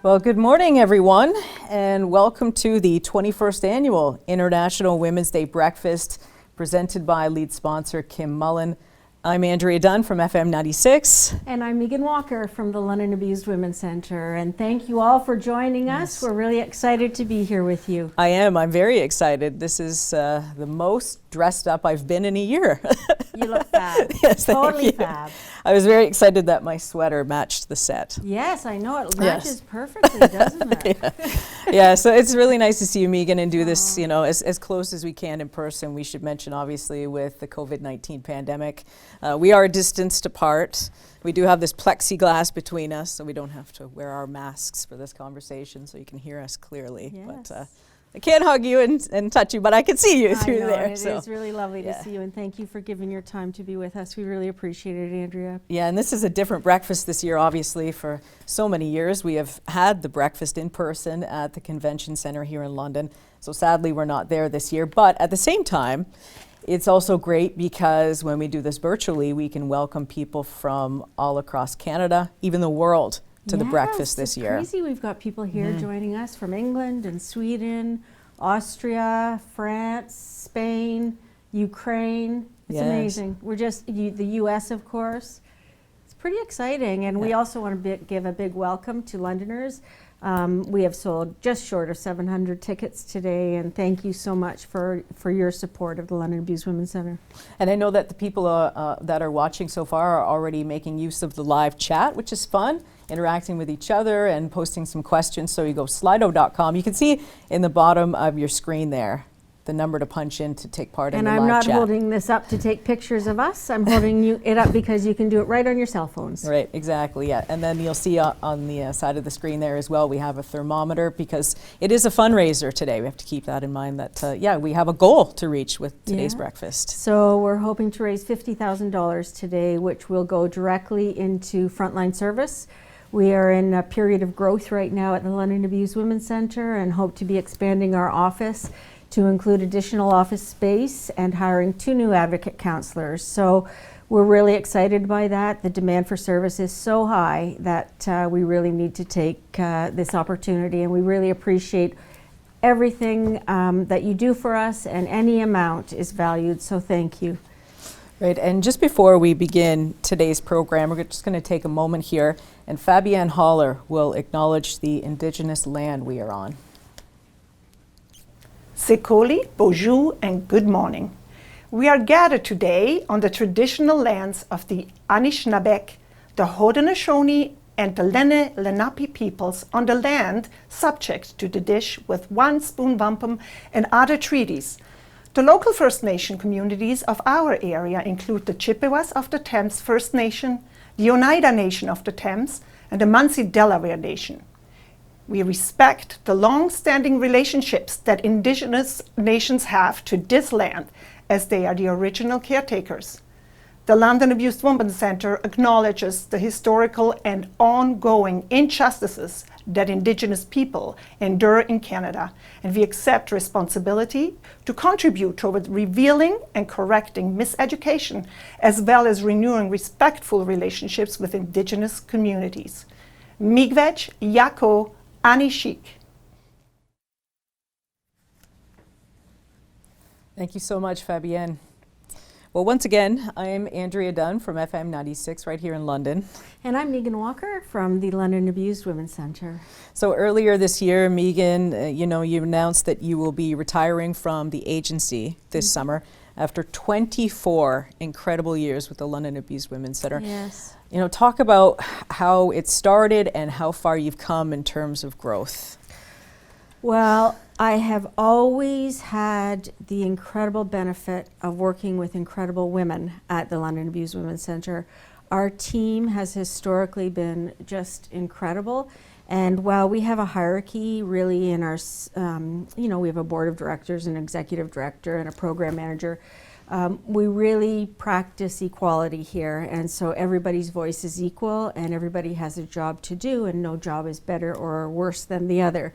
Well, good morning, everyone, and welcome to the 21st Annual International Women's Day Breakfast presented by lead sponsor Kim Mullen. I'm Andrea Dunn from FM 96. And I'm Megan Walker from the London Abused Women's Centre. And thank you all for joining us. We're really excited to be here with you. I am. I'm very excited. This is the most dressed up I've been in a year. You look fab. Yes, totally thank you. fab. I was very excited that my sweater matched the set. Yes, I know. It Yes. matches perfectly, doesn't it? Yeah, so it's really nice to see you, Megan, and do this, you know, as close as we can in person. We should mention, obviously, with the COVID-19 pandemic, we are distanced apart. We do have this plexiglass between us, so we don't have to wear our masks for this conversation, so you can hear us clearly. Yes. But I can't hug you and touch you, but I can see you through I know, there. and it is really lovely yeah. to see you, and thank you for giving your time to be with us. We really appreciate it, Andrea. Yeah, and this is a different breakfast this year, obviously. For so many years, we have had the breakfast in person at the Convention Centre here in London. So sadly, we're not there this year. But at the same time, it's also great because when we do this virtually, we can welcome people from all across Canada, even the world, to the breakfast this year. It's crazy. We've got people here joining us from England and Sweden, Austria, France, Spain, Ukraine. It's amazing. We're just, the US, of course. It's pretty exciting. And we also want to give a big welcome to Londoners. We have sold just short of 700 tickets today, and thank you so much for your support of the London Abused Women's Centre. And I know that the people that are watching so far are already making use of the live chat, which is fun, interacting with each other and posting some questions. So you go slido.com. You can see in the bottom of your screen there the number to punch in to take part in the live chat. And I'm not holding this up to take pictures of us. I'm holding it up because you can do it right on your cell phones. Right, exactly, yeah. And then you'll see on the side of the screen there as well, we have a thermometer because it is a fundraiser today. We have to keep that in mind that, yeah, we have a goal to reach with today's breakfast. So we're hoping to raise $50,000 today, which will go directly into frontline service. We are in a period of growth right now at the London Abused Women's Centre and hope to be expanding our office to include additional office space and hiring 2 new advocate counselors. So we're really excited by that. The demand for service is so high that we really need to take this opportunity, and we really appreciate everything that you do for us, and any amount is valued, so thank you. Right, and just before we begin today's program, we're just going to take a moment here, and Fabienne Haller will acknowledge the Indigenous land we are on. Sekoli, bonjour, and good morning. We are gathered today on the traditional lands of the Anishinaabeg, the Haudenosaunee, and the Lenni Lenape peoples on the land subject to the Dish with One Spoon Wampum and other treaties. The local First Nation communities of our area include the Chippewas of the Thames First Nation, the Oneida Nation of the Thames, and the Munsee Delaware Nation. We respect the long-standing relationships that Indigenous nations have to this land, as they are the original caretakers. The London Abused Women's Centre acknowledges the historical and ongoing injustices that Indigenous people endure in Canada, and we accept responsibility to contribute toward revealing and correcting miseducation, as well as renewing respectful relationships with Indigenous communities. Miigwech, Yako, Anishik. Thank you so much, Fabienne. Well, once again, I'm Andrea Dunn from FM 96 right here in London. And I'm Megan Walker from the London Abused Women's Centre. So earlier this year, Megan, you announced that you will be retiring from the agency this summer after 24 incredible years with the London Abused Women's Centre. Yes. Talk about how it started and how far you've come in terms of growth. Well, I have always had the incredible benefit of working with incredible women at the London Abused Women's Centre. Our team has historically been just incredible. And while we have a hierarchy really in our, we have a board of directors, an executive director, and a program manager, we really practice equality here. And so everybody's voice is equal and everybody has a job to do, and no job is better or worse than the other.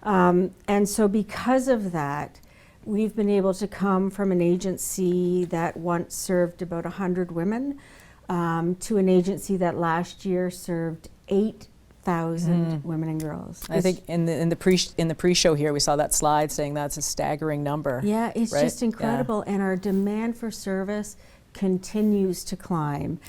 And so because of that, we've been able to come from an agency that once served about 100 women to an agency that last year served women and girls. I think in the pre-show here, we saw that slide saying that's a staggering number. Yeah, it's right? just incredible, and our demand for service continues to climb.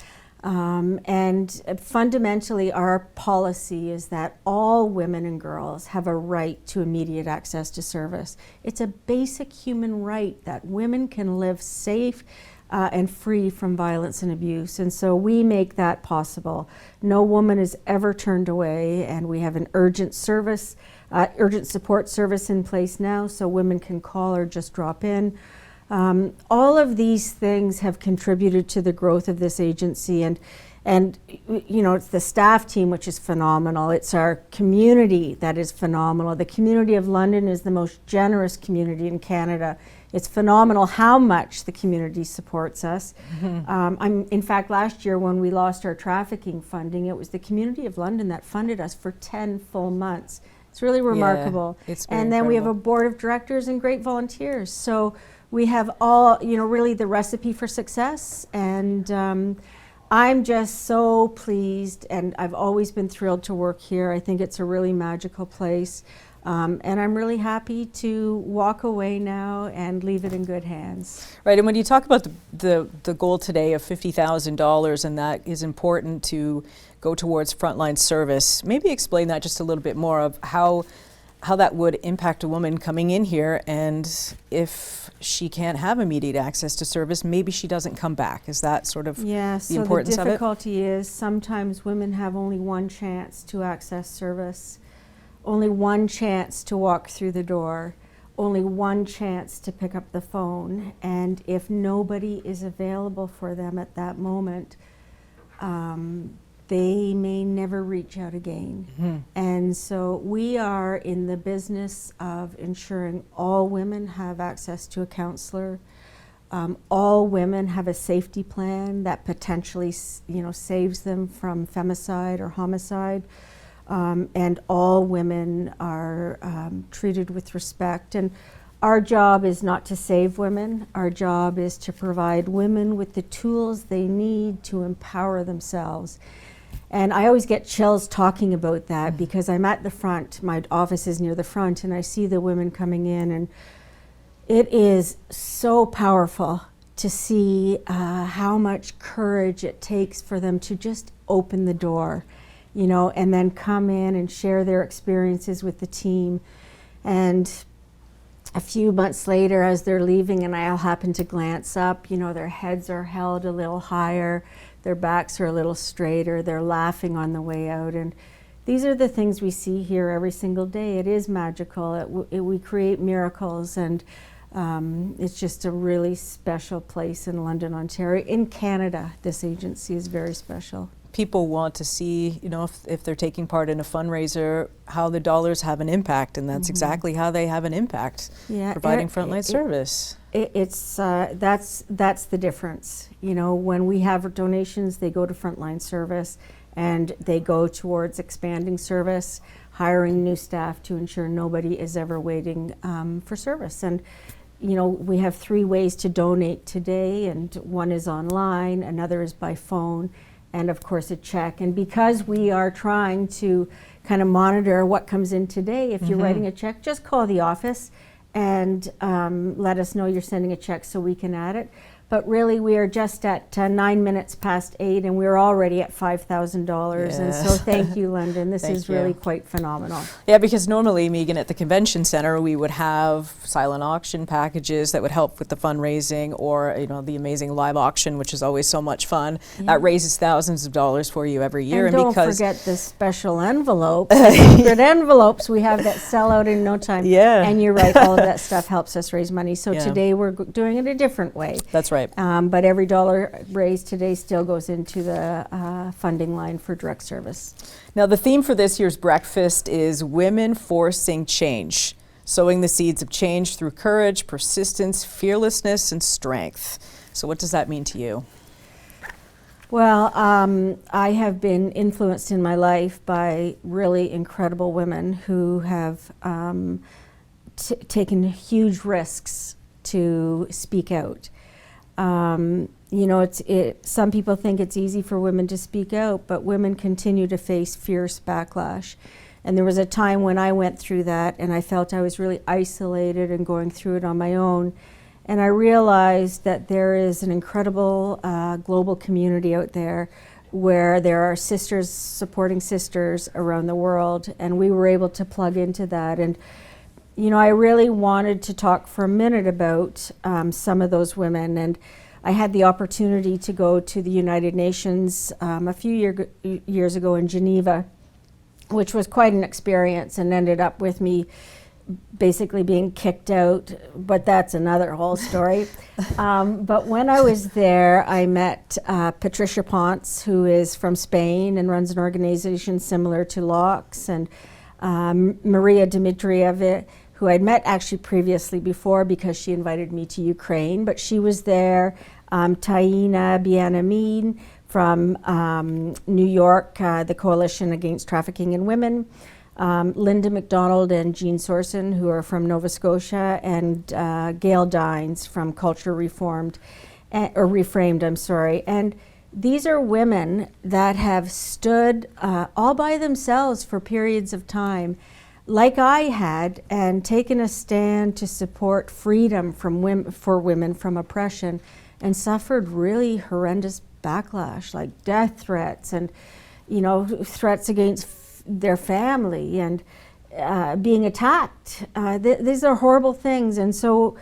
And fundamentally, our policy is that all women and girls have a right to immediate access to service. It's a basic human right that women can live safe and free from violence and abuse. And so we make that possible. No woman is ever turned away, and we have an urgent support service in place now, so women can call or just drop in. All of these things have contributed to the growth of this agency, and you know, it's the staff team, which is phenomenal. It's our community that is phenomenal. The community of London is the most generous community in Canada. It's phenomenal how much the community supports us. In fact, last year when we lost our trafficking funding, it was the community of London that funded us for 10 full months. It's really remarkable. Yeah, it's very and then we have a incredible. board of directors and great volunteers. So we have all, you know, really the recipe for success. And I'm just so pleased, and I've always been thrilled to work here. I think it's a really magical place. And I'm really happy to walk away now and leave it in good hands. Right, and when you talk about the goal today of $50,000, and that is important to go towards frontline service, maybe explain that just a little bit more of how that would impact a woman coming in here, and if she can't have immediate access to service, maybe she doesn't come back. Is that sort of Yeah, the so the importance of it? difficulty is sometimes women have only one chance to access service, only one chance to walk through the door, only one chance to pick up the phone, and if nobody is available for them at that moment, they may never reach out again. And so we are in the business of ensuring all women have access to a counselor. All women have a safety plan that potentially, you know, saves them from femicide or homicide. And all women are treated with respect. And our job is not to save women. Our job is to provide women with the tools they need to empower themselves. And I always get chills talking about that because I'm at the front. My office is near the front, and I see the women coming in, and it is so powerful to see how much courage it takes for them to just open the door, you know, and then come in and share their experiences with the team. And a few months later, as they're leaving and I'll happen to glance up, you know, their heads are held a little higher, their backs are a little straighter, they're laughing on the way out. And these are the things we see here every single day. It is magical. We create miracles, and it's just a really special place in London, Ontario. In Canada, this agency is very special. People want to see, you know, if they're taking part in a fundraiser, how the dollars have an impact, and that's exactly how they have an impact, Yeah, providing frontline service. That's the difference. You know, when we have donations, they go to frontline service, and they go towards expanding service, hiring new staff to ensure nobody is ever waiting for service. And you know, we have 3 ways to donate today, and one is online, another is by phone, and of course a check. And because we are trying to kind of monitor what comes in today, if you're writing a check, just call the office and let us know you're sending a check so we can add it. But really, we are just at 9 minutes past 8, and we're already at $5,000. And so thank you, London. This Thank is you. really quite phenomenal. Yeah, because normally, Megan, at the convention center, we would have silent auction packages that would help with the fundraising, or you know, the amazing live auction, which is always so much fun. That raises thousands of dollars for you every year. And don't because forget the special envelopes, the secret envelopes we have that sell out in no time. Yeah. And you're right, all of that stuff helps us raise money. So Yeah. today we're doing it a different way. That's right. But every dollar raised today still goes into the funding line for direct service. Now, the theme for this year's breakfast is Women Forcing Change, sowing the seeds of change through courage, persistence, fearlessness, and strength. So what does that mean to you? Well, I have been influenced in my life by really incredible women who have taken huge risks to speak out. You know, some people think it's easy for women to speak out, but women continue to face fierce backlash. And there was a time when I went through that and I felt I was really isolated and going through it on my own. And I realized that there is an incredible global community out there where there are sisters supporting sisters around the world, and we were able to plug into that. And you know, I really wanted to talk for a minute about some of those women, and I had the opportunity to go to the United Nations a few years ago in Geneva, which was quite an experience, and ended up with me basically being kicked out, but that's another whole story. But when I was there, I met Patricia Ponce, who is from Spain and runs an organization similar to LOCKSS, and Maria Dmitrieva, who I'd met actually previously before because she invited me to Ukraine, but she was there. Taina Bien-Amin from New York, the Coalition Against Trafficking in Women. Linda McDonald and Jean Sorson, who are from Nova Scotia, and Gail Dines from Culture Reformed, or Reframed, I'm sorry. And these are women that have stood all by themselves for periods of time, like I had, and taken a stand to support freedom for women from oppression, and suffered really horrendous backlash, like death threats and, you know, threats against their family and being attacked. These are horrible things. And so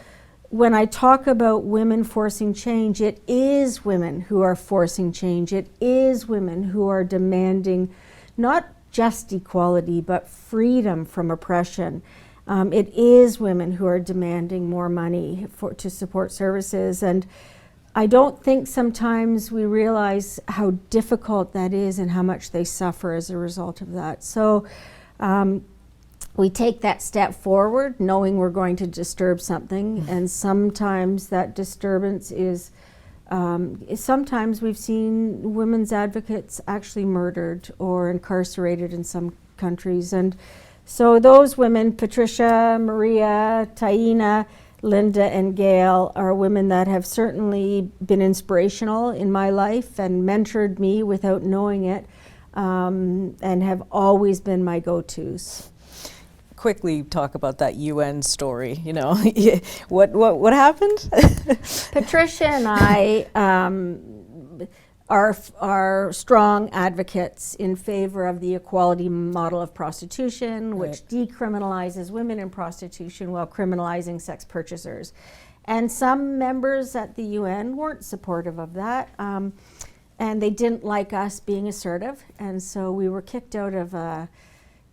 when I talk about women forcing change, it is women who are forcing change. It is women who are demanding not just equality, but freedom from oppression. It is women who are demanding more money to support services. And I don't think sometimes we realize how difficult that is and how much they suffer as a result of that. So we take that step forward knowing we're going to disturb something, and sometimes that disturbance is, sometimes we've seen women's advocates actually murdered or incarcerated in some countries. And so those women, Patricia, Maria, Taina, Linda, and Gail, are women that have certainly been inspirational in my life and mentored me without knowing it, and have always been my go-tos. Quickly talk about that UN story, you know. What happened? Patricia and I are strong advocates in favor of the equality model of prostitution, which decriminalizes women in prostitution while criminalizing sex purchasers. And some members at the UN weren't supportive of that, and they didn't like us being assertive, and so we were kicked out of the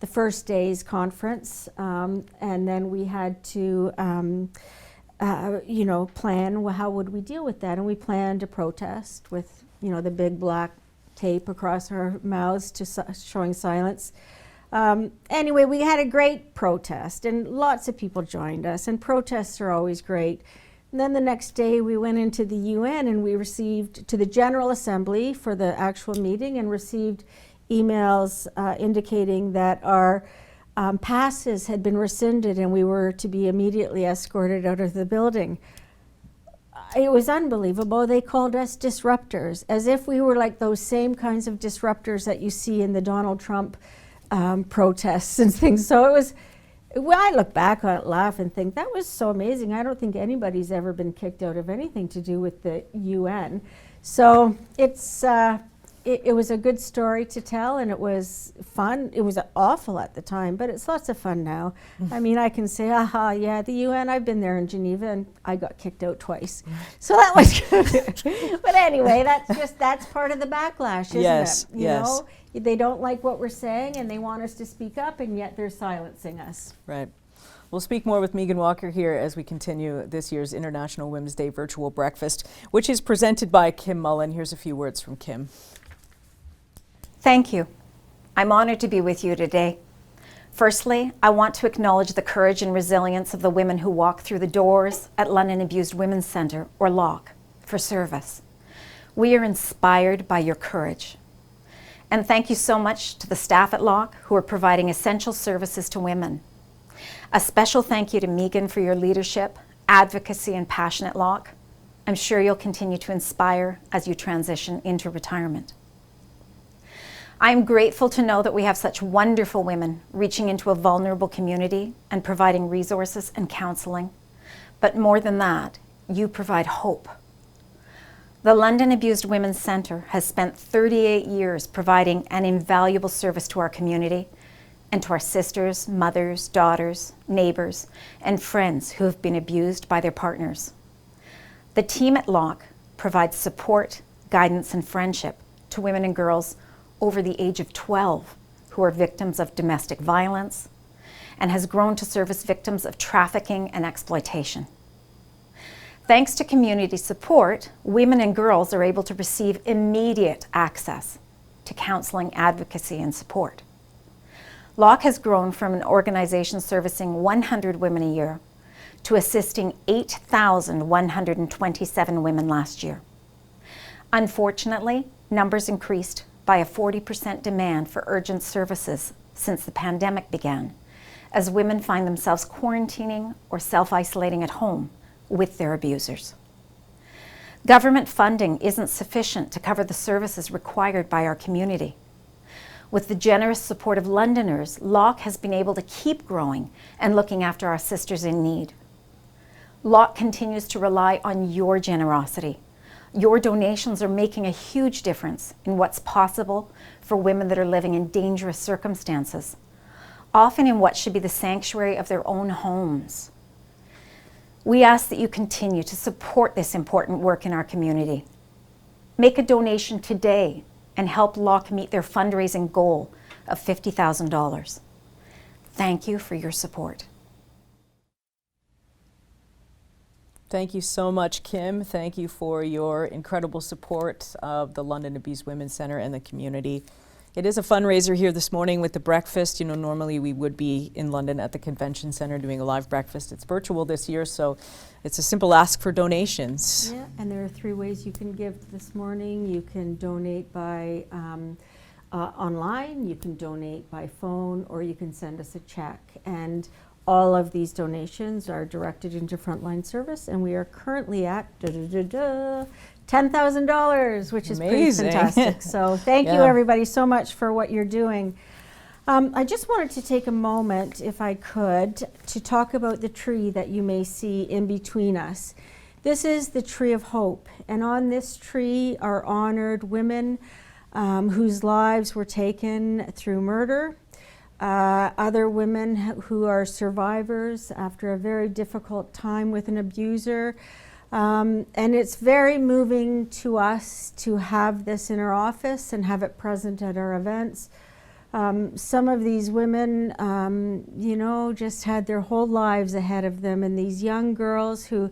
first day's conference, and then we had to you know, plan how would we deal with that, and we planned a protest with, you know, the big black tape across our mouths showing silence. Anyway, we had a great protest, and lots of people joined us, and protests are always great. And then the next day we went into the UN and we received to the General Assembly for the actual meeting, and received emails indicating that our passes had been rescinded and we were to be immediately escorted out of the building. It was unbelievable. They called us disruptors, as if we were like those same kinds of disruptors that you see in the Donald Trump protests and things. So it was, well, I look back on it, laugh, and think that was so amazing. I don't think anybody's ever been kicked out of anything to do with the UN. So it's it was a good story to tell, and it was fun. It was awful at the time, but it's lots of fun now. I mean, I can say, aha, yeah, the UN, I've been there in Geneva, and I got kicked out twice. So that was good. But anyway, that's part of the backlash, isn't Yes, it? You know, they don't like what we're saying, and they want us to speak up, and yet they're silencing us. Right. We'll speak more with Megan Walker here as we continue this year's International Women's Day virtual breakfast, which is presented by Kim Mullen. Here's a few words from Kim. Thank you. I'm honored to be with you today. Firstly, I want to acknowledge the courage and resilience of the women who walk through the doors at London Abused Women's Centre, or LOCK, for service. We are inspired by your courage. And thank you so much to the staff at LOCK who are providing essential services to women. A special thank you to Megan for your leadership, advocacy, and passion at LOCK. I'm sure you'll continue to inspire as you transition into retirement. I'm grateful to know that we have such wonderful women reaching into a vulnerable community and providing resources and counseling. But more than that, you provide hope. The London Abused Women's Centre has spent 38 years providing an invaluable service to our community and to our sisters, mothers, daughters, neighbours, and friends who have been abused by their partners. The team at LOC provides support, guidance, and friendship to women and girls over the age of 12 who are victims of domestic violence and has grown to service victims of trafficking and exploitation. Thanks to community support, women and girls are able to receive immediate access to counseling, advocacy, and support. LOC has grown from an organization servicing 100 women a year to assisting 8,127 women last year. Unfortunately, numbers increased by a 40% demand for urgent services since the pandemic began, as women find themselves quarantining or self-isolating at home with their abusers. Government funding isn't sufficient to cover the services required by our community. With the generous support of Londoners, LOC has been able to keep growing and looking after our sisters in need. LOC continues to rely on your generosity. Your donations are making a huge difference in what's possible for women that are living in dangerous circumstances, often in what should be the sanctuary of their own homes. We ask that you continue to support this important work in our community. Make a donation today and help LOC meet their fundraising goal of $50,000. Thank you for your support. Thank you so much, Kim. Thank you for your incredible support of the London Abused Women's Centre and the community. It is a fundraiser here this morning with the breakfast. You know, normally we would be in London at the Convention Centre doing a live breakfast. It's virtual this year, so it's a simple ask for donations. Yeah, and there are 3 ways you can give this morning. You can donate by online, you can donate by phone, or you can send us a check. And all of these donations are directed into frontline service, and we are currently at $10,000, which is Amazing. pretty fantastic. So thank you, Yeah. everybody, so much for what you're doing. I just wanted to take a moment, if I could, to talk about the tree that you may see in between us. This is the Tree of Hope, and on this tree are honored women whose lives were taken through murder, other women who are survivors after a very difficult time with an abuser. And it's very moving to us to have this in our office and have it present at our events. Some of these women, you know, just had their whole lives ahead of them, and these young girls who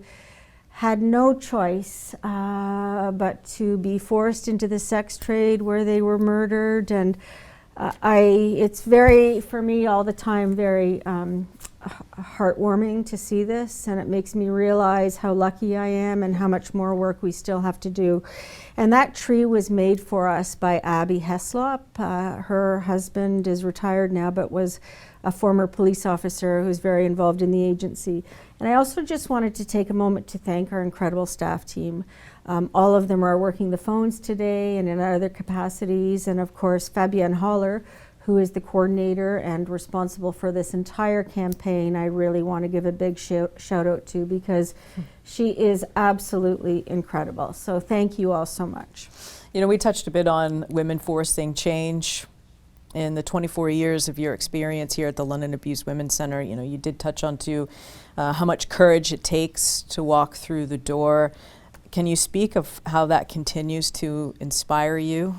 had no choice but to be forced into the sex trade where they were murdered. And it's very, for me all the time, very heartwarming to see this, and it makes me realize how lucky I am and how much more work we still have to do. And that tree was made for us by Abby Heslop. Her husband is retired now, but was a former police officer who's very involved in the agency. And I also just wanted to take a moment to thank our incredible staff team. All of them are working the phones today and in other capacities, and of course Fabienne Haller, who is the coordinator and responsible for this entire campaign. I really want to give a big shout out to, because she is absolutely incredible. So thank you all so much. You know, we touched a bit on women forcing change. In the 24 years of your experience here at the London Abused Women's Centre, you know, you did touch on how much courage it takes to walk through the door. Can you speak of how that continues to inspire you?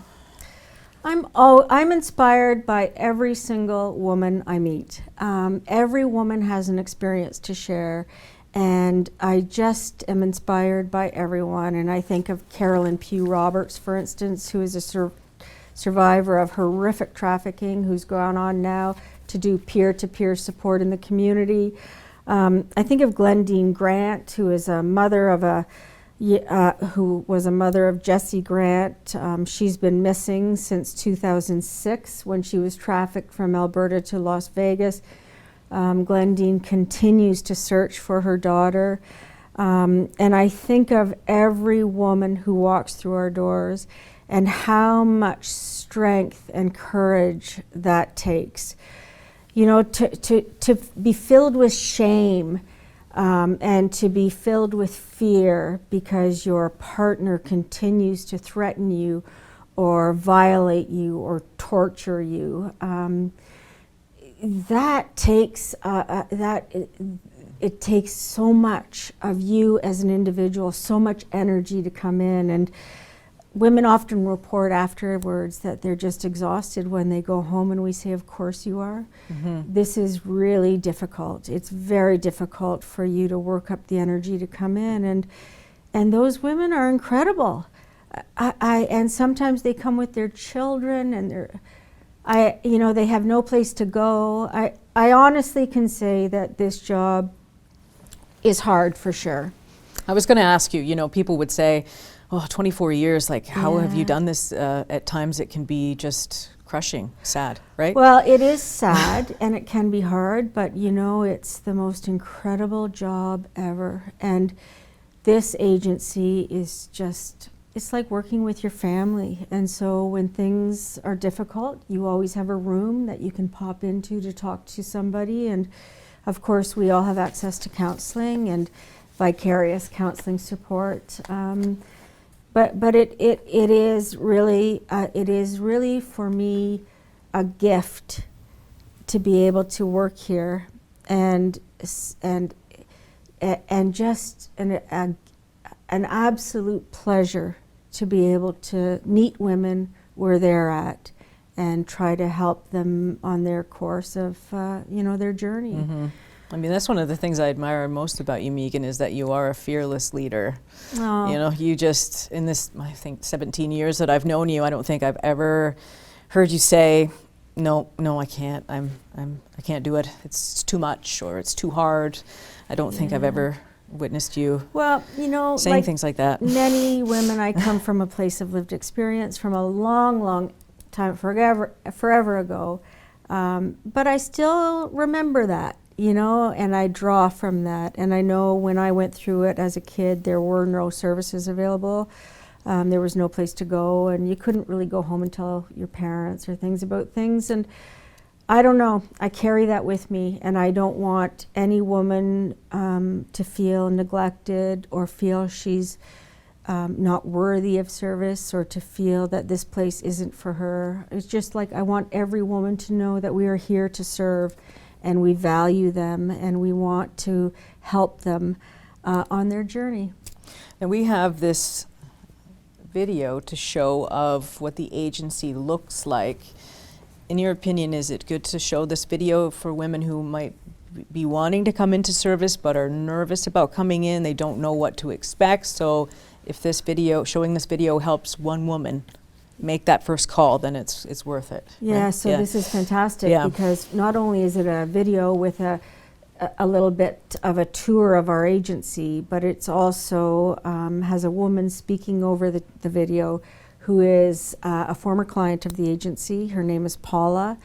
I'm inspired by every single woman I meet. Every woman has an experience to share, and I just am inspired by everyone. And I think of Carolyn Pugh Roberts, for instance, who is a survivor of horrific trafficking, who's gone on now to do peer-to-peer support in the community. I think of Glendine Grant, who is a mother of who was a mother of Jesse Grant. She's been missing since 2006 when she was trafficked from Alberta to Las Vegas. Glendine continues to search for her daughter. And I think of every woman who walks through our doors and how much strength and courage that takes. You know, to be filled with shame and to be filled with fear because your partner continues to threaten you or violate you or torture you. That takes it takes so much of you as an individual, so much energy to come in. And women often report afterwards that they're just exhausted when they go home, and we say, of course you are. This is really difficult. It's very difficult for you to work up the energy to come in, and those women are incredible. And sometimes they come with their children, and they have no place to go. I honestly can say that this job is hard for sure. I was going to ask you, people would say, oh, 24 years, like how have you done this? At times it can be just crushing, sad, right? Well, it is sad and it can be hard, but it's the most incredible job ever. And this agency is just, it's like working with your family. And so when things are difficult, you always have a room that you can pop into to talk to somebody. And of course, we all have access to counseling and vicarious counseling support. But it is really for me a gift to be able to work here and just an absolute pleasure to be able to meet women where they're at and try to help them on their course of their journey. I mean, that's one of the things I admire most about you, Megan, is that you are a fearless leader. Oh. You just, in this, I think, 17 years that I've known you, I don't think I've ever heard you say, no, I can't. I can't do it. It's too much, or it's too hard. I don't think I've ever witnessed you saying things like that. Many women, I come from a place of lived experience from a long, long time, forever ago. But I still remember that. And I draw from that. And I know when I went through it as a kid, there were no services available. There was no place to go, and you couldn't really go home and tell your parents or things about things. And I don't know, I carry that with me, and I don't want any woman to feel neglected or feel she's not worthy of service or to feel that this place isn't for her. It's just like I want every woman to know that we are here to serve, and we value them, and we want to help them on their journey. And we have this video to show of what the agency looks like. In your opinion, is it good to show this video for women who might be wanting to come into service but are nervous about coming in? They don't know what to expect. So if showing this video helps one woman make that first call, then it's worth it. Yeah, right? so this is fantastic because not only is it a video with a little bit of a tour of our agency, but it's also has a woman speaking over the video who is a former client of the agency. Her name is Paula,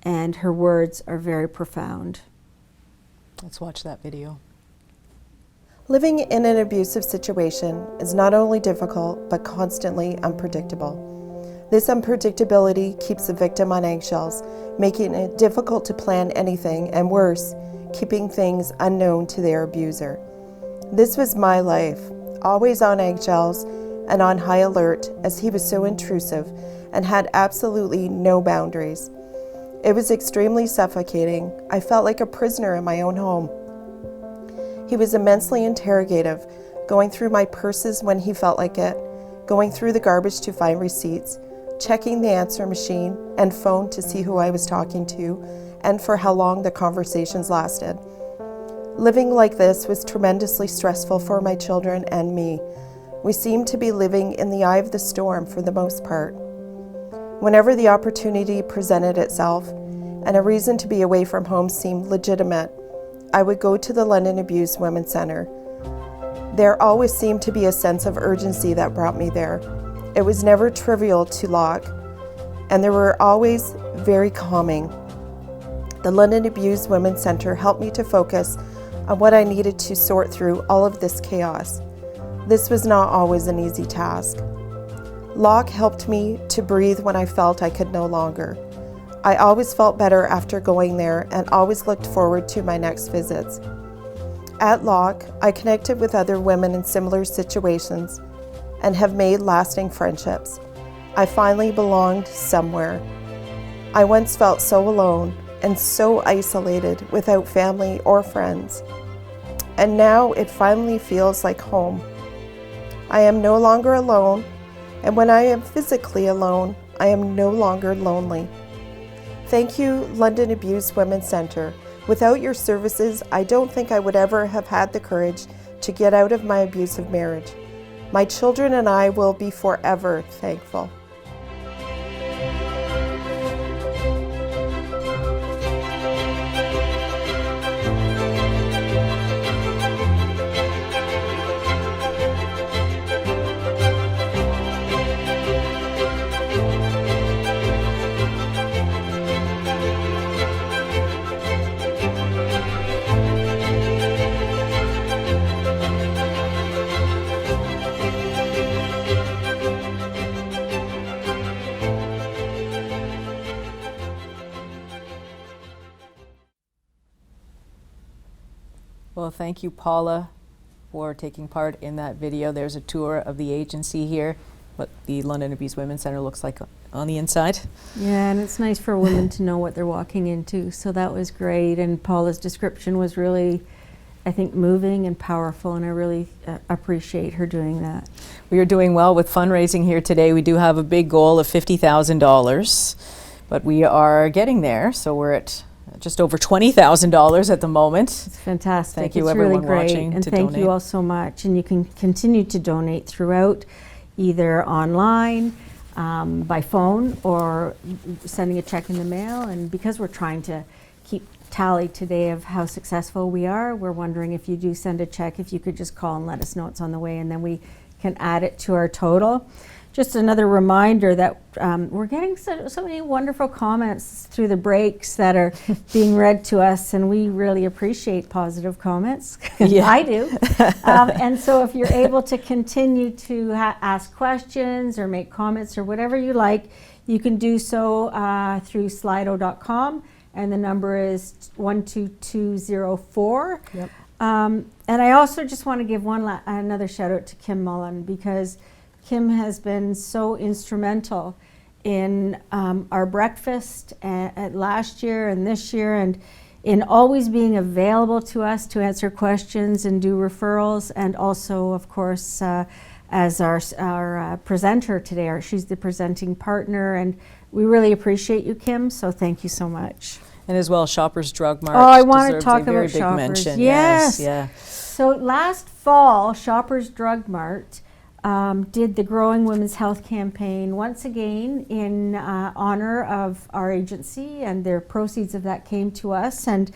and her words are very profound. Let's watch that video. Living in an abusive situation is not only difficult, but constantly unpredictable. This unpredictability keeps the victim on eggshells, making it difficult to plan anything, and worse, keeping things unknown to their abuser. This was my life, always on eggshells and on high alert, as he was so intrusive and had absolutely no boundaries. It was extremely suffocating. I felt like a prisoner in my own home. He was immensely interrogative, going through my purses when he felt like it, going through the garbage to find receipts, checking the answer machine and phone to see who I was talking to and for how long the conversations lasted. Living like this was tremendously stressful for my children and me. We seemed to be living in the eye of the storm for the most part. Whenever the opportunity presented itself and a reason to be away from home seemed legitimate, I would go to the London Abused Women's Centre. There always seemed to be a sense of urgency that brought me there. It was never trivial to log, and they were always very calming. The London Abused Women's Centre helped me to focus on what I needed to sort through all of this chaos. This was not always an easy task. Locke helped me to breathe when I felt I could no longer. I always felt better after going there and always looked forward to my next visits. At Locke, I connected with other women in similar situations and have made lasting friendships. I finally belonged somewhere. I once felt so alone and so isolated without family or friends. And now it finally feels like home. I am no longer alone, and when I am physically alone, I am no longer lonely. Thank you, London Abused Women's Centre. Without your services, I don't think I would ever have had the courage to get out of my abusive marriage. My children and I will be forever thankful. Well, thank you, Paula, for taking part in that video. There's a tour of the agency here, what the London Abused Women's Centre looks like on the inside. Yeah, and it's nice for women to know what they're walking into, so that was great. And Paula's description was really, I think, moving and powerful, and I really appreciate her doing that. We are doing well with fundraising here today. We do have a big goal of $50,000, but we are getting there, so we're at just over $20,000 at the moment. It's fantastic. Thank you, it's everyone really great. watching, and to thank donate. you all so much. And you can continue to donate throughout, either online, by phone, or sending a check in the mail. And because we're trying to keep tally today of how successful we are, we're wondering if you do send a check, if you could just call and let us know it's on the way, and then we can add it to our total. Just another reminder that we're getting so many wonderful comments through the breaks that are being read to us, and we really appreciate positive comments. Yeah. I do. And so if you're able to continue to ask questions or make comments or whatever you like, you can do so through slido.com, and the number is 12204. Yep. And I also just want to give another shout out to Kim Mullen, because Kim has been so instrumental in our breakfast at last year and this year, and in always being available to us to answer questions and do referrals, and also, of course, as our presenter today. She's the presenting partner, and we really appreciate you, Kim, so thank you so much. And as well, Shoppers Drug Mart. Oh, I want to deserves talk a very about big Shoppers. mention. Yes. Yeah. So last fall, Shoppers Drug Mart did the Growing Women's Health campaign once again in honor of our agency, and their proceeds of that came to us. And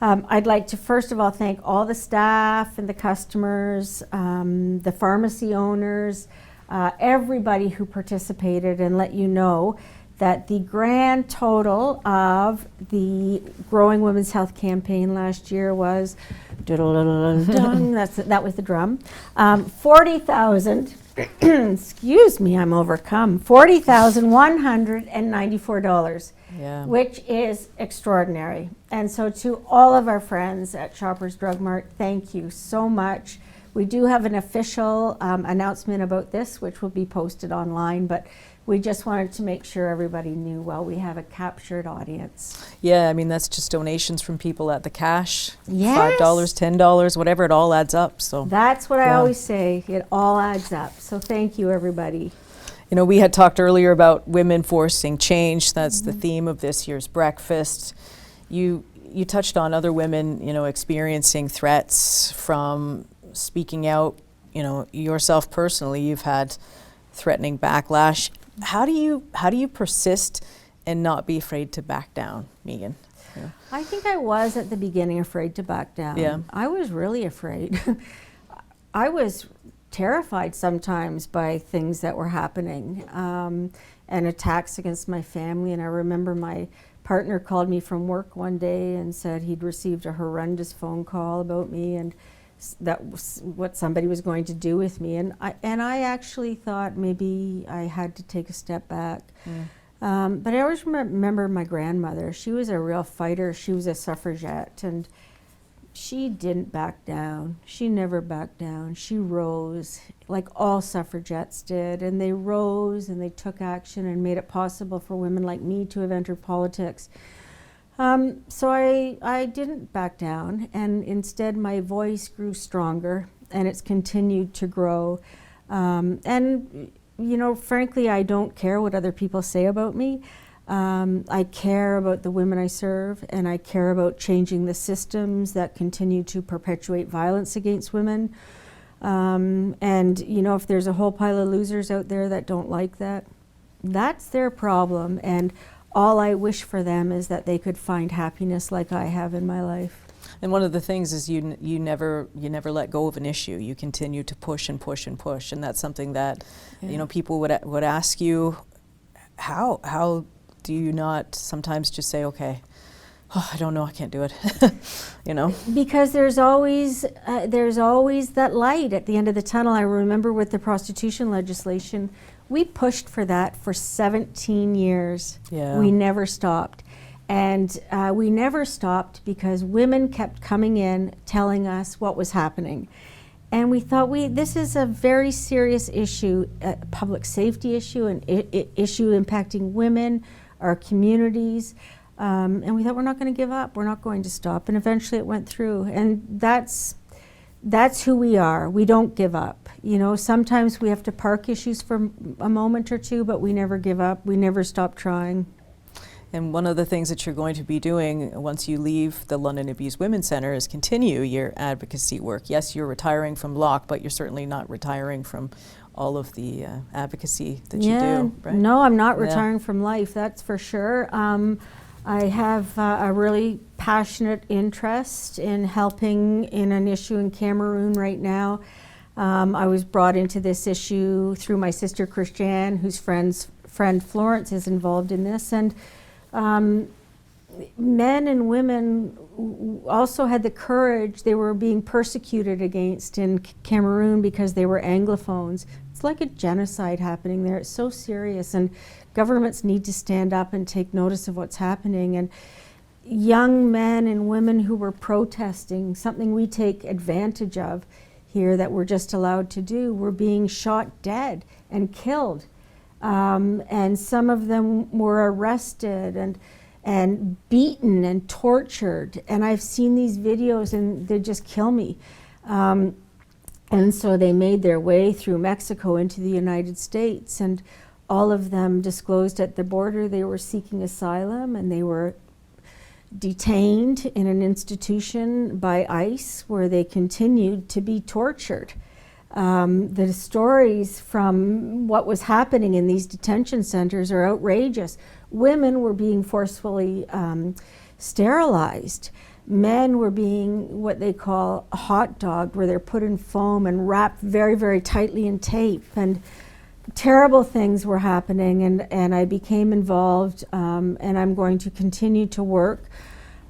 I'd like to first of all thank all the staff and the customers, the pharmacy owners, everybody who participated, and let you know that the grand total of the Growing Women's Health campaign last year was, that was the drum, 40,000, excuse me, I'm overcome, $40,194, Yeah. which is extraordinary. And so to all of our friends at Shoppers Drug Mart, thank you so much. We do have an official announcement about this, which will be posted online, but we just wanted to make sure everybody knew, well, we have a captured audience. Yeah, I mean, that's just donations from people at the cash. Yes. $5, $10, whatever, it all adds up. So That's what I Yeah. always say, it all adds up. So thank you, everybody. You know, we had talked earlier about women forcing change. That's the theme of this year's breakfast. You touched on other women, you know, experiencing threats from speaking out. You know, yourself personally, you've had threatening backlash. How do you persist and not be afraid to back down, Megan? Yeah. I think I was at the beginning afraid to back down. Yeah. I was really afraid. I was terrified sometimes by things that were happening, and attacks against my family. And I remember my partner called me from work one day and said he'd received a horrendous phone call about me, and that was what somebody was going to do with me. And I actually thought maybe I had to take a step back. But I always remember my grandmother. She was a real fighter. She was a suffragette, and she didn't back down. She never backed down. She rose, like all suffragettes did, and they rose and they took action and made it possible for women like me to have entered politics. So I didn't back down, and instead my voice grew stronger, and it's continued to grow. And you know, frankly, I don't care what other people say about me. I care about the women I serve, and I care about changing the systems that continue to perpetuate violence against women. And you know, if there's a whole pile of losers out there that don't like that, that's their problem. And all I wish for them is that they could find happiness like I have in my life. And one of the things is you never let go of an issue. You continue to push and push and push, and that's something that you know, people would ask you, how do you not sometimes just say, okay, oh, I don't know, I can't do it, you know? Because there's always that light at the end of the tunnel. I remember with the prostitution legislation, we pushed for that for 17 years. Yeah. We never stopped. And we never stopped because women kept coming in telling us what was happening. And we thought, this is a very serious issue, a public safety issue, an issue impacting women, our communities. And we thought, we're not going to give up. We're not going to stop. And eventually it went through. And that's who we are. We don't give up. You know, sometimes we have to park issues for a moment or two, but we never give up. We never stop trying. And one of the things that you're going to be doing once you leave the London Abused Women's Centre is continue your advocacy work. Yes, you're retiring from LOC, but you're certainly not retiring from all of the advocacy that you do, right? No, I'm not retiring from life, that's for sure. I have a really passionate interest in helping in an issue in Cameroon right now. I was brought into this issue through my sister Christiane, whose friend Florence is involved in this. And men and women also had the courage. They were being persecuted against in Cameroon because they were Anglophones. It's like a genocide happening there. It's so serious, and governments need to stand up and take notice of what's happening. And young men and women who were protesting, something we take advantage of here that we're just allowed to do, were being shot dead and killed. And some of them were arrested and beaten and tortured. And I've seen these videos and they just kill me. And so they made their way through Mexico into the United States, and all of them disclosed at the border they were seeking asylum, and they were detained in an institution by ICE where they continued to be tortured. The stories from what was happening in these detention centers are outrageous. Women were being forcefully sterilized. Men were being what they call hot dogged, where they're put in foam and wrapped very, very tightly in tape. And terrible things were happening, and I became involved, and I'm going to continue to work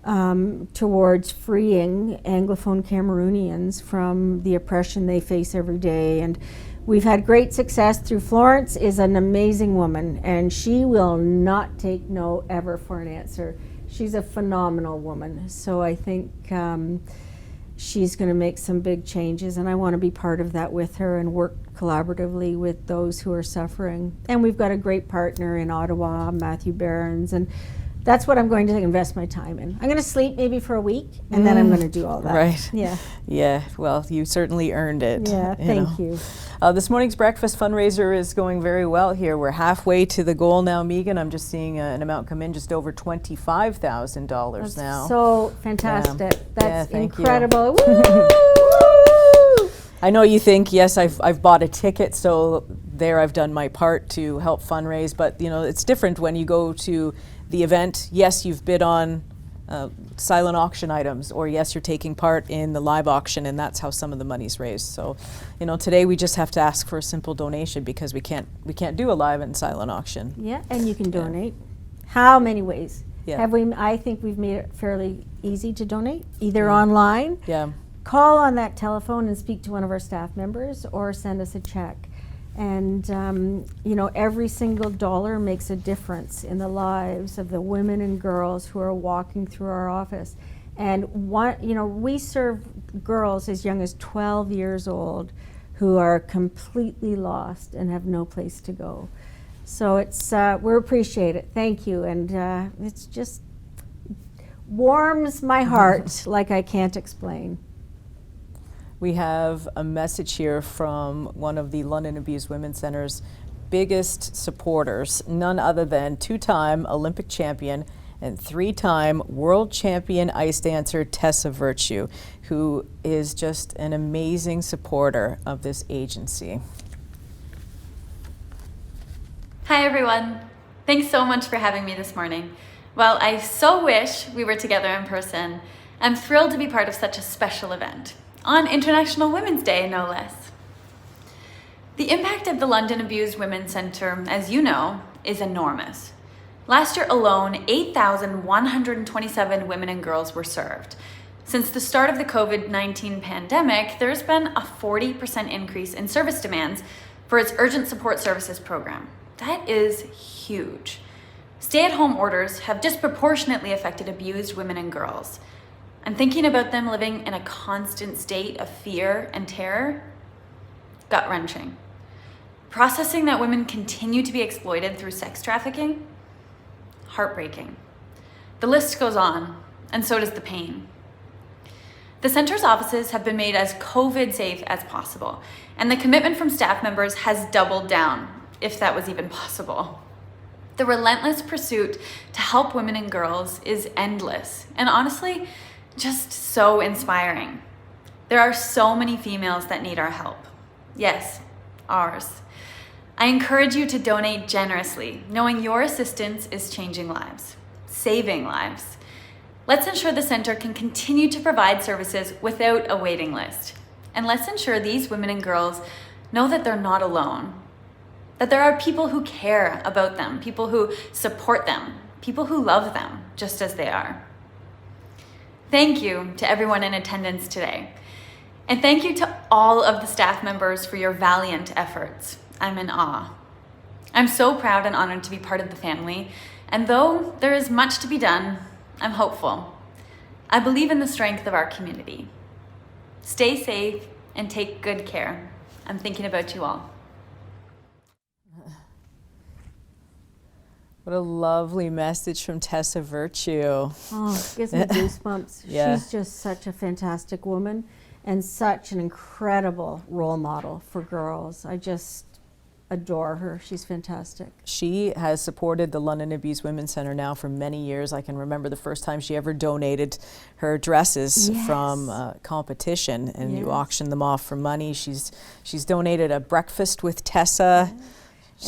towards freeing Anglophone Cameroonians from the oppression they face every day. And we've had great success through Florence is an amazing woman, and she will not take no ever for an answer. She's a phenomenal woman. So I think she's going to make some big changes, and I want to be part of that with her and work collaboratively with those who are suffering. And we've got a great partner in Ottawa, Matthew Behrens, and that's what I'm going to invest my time in. I'm going to sleep maybe for a week, and then I'm going to do all that. Right. Yeah. Yeah, well, you certainly earned it. Yeah, thank you. This morning's breakfast fundraiser is going very well here. We're halfway to the goal now, Megan. I'm just seeing an amount come in just over $25,000 now. So fantastic. Yeah. That's thank you. incredible. I know you think, yes, I've bought a ticket, so there I've done my part to help fundraise, but you know, it's different when you go to the event. Yes, you've bid on silent auction items, or yes, you're taking part in the live auction, and that's how some of the money's raised. So, you know, today we just have to ask for a simple donation because we can't do a live and silent auction. Yeah, and you can donate. How many ways? Yeah. I think we've made it fairly easy to donate, either online, Yeah. call on that telephone and speak to one of our staff members, or send us a check. And you know, every single dollar makes a difference in the lives of the women and girls who are walking through our office. And you know, we serve girls as young as 12 years old who are completely lost and have no place to go. So it's we appreciate it. Thank you, and it's just warms my heart like I can't explain. We have a message here from one of the London Abused Women's Center's biggest supporters, none other than two-time Olympic champion and three-time world champion ice dancer Tessa Virtue, who is just an amazing supporter of this agency. Hi everyone. Thanks so much for having me this morning. Well, I so wish we were together in person. I'm thrilled to be part of such a special event, on International Women's Day, no less. The impact of the London Abused Women's Centre, as you know, is enormous. Last year alone, 8,127 women and girls were served. Since the start of the COVID-19 pandemic, there's been a 40% increase in service demands for its Urgent Support Services program. That is huge. Stay-at-home orders have disproportionately affected abused women and girls. And thinking about them living in a constant state of fear and terror, gut-wrenching. Processing that women continue to be exploited through sex trafficking, heartbreaking. The list goes on, and so does the pain. The center's offices have been made as COVID safe as possible, and the commitment from staff members has doubled down, if that was even possible. The relentless pursuit to help women and girls is endless, and honestly, just so inspiring. There are so many females that need our help. Yes, ours. I encourage you to donate generously, knowing your assistance is changing lives, saving lives. Let's ensure the center can continue to provide services without a waiting list. And let's ensure these women and girls know that they're not alone, that there are people who care about them, people who support them, people who love them just as they are. Thank you to everyone in attendance today. And thank you to all of the staff members for your valiant efforts. I'm in awe. I'm so proud and honored to be part of the family. And though there is much to be done, I'm hopeful. I believe in the strength of our community. Stay safe and take good care. I'm thinking about you all. What a lovely message from Tessa Virtue. Oh, gives me goosebumps. Yeah. She's just such a fantastic woman and such an incredible role model for girls. I just adore her. She's fantastic. She has supported the London Abused Women's Centre now for many years. I can remember the first time she ever donated her dresses Yes. from competition, and you Yes. auctioned them off for money. She's donated a breakfast with Tessa.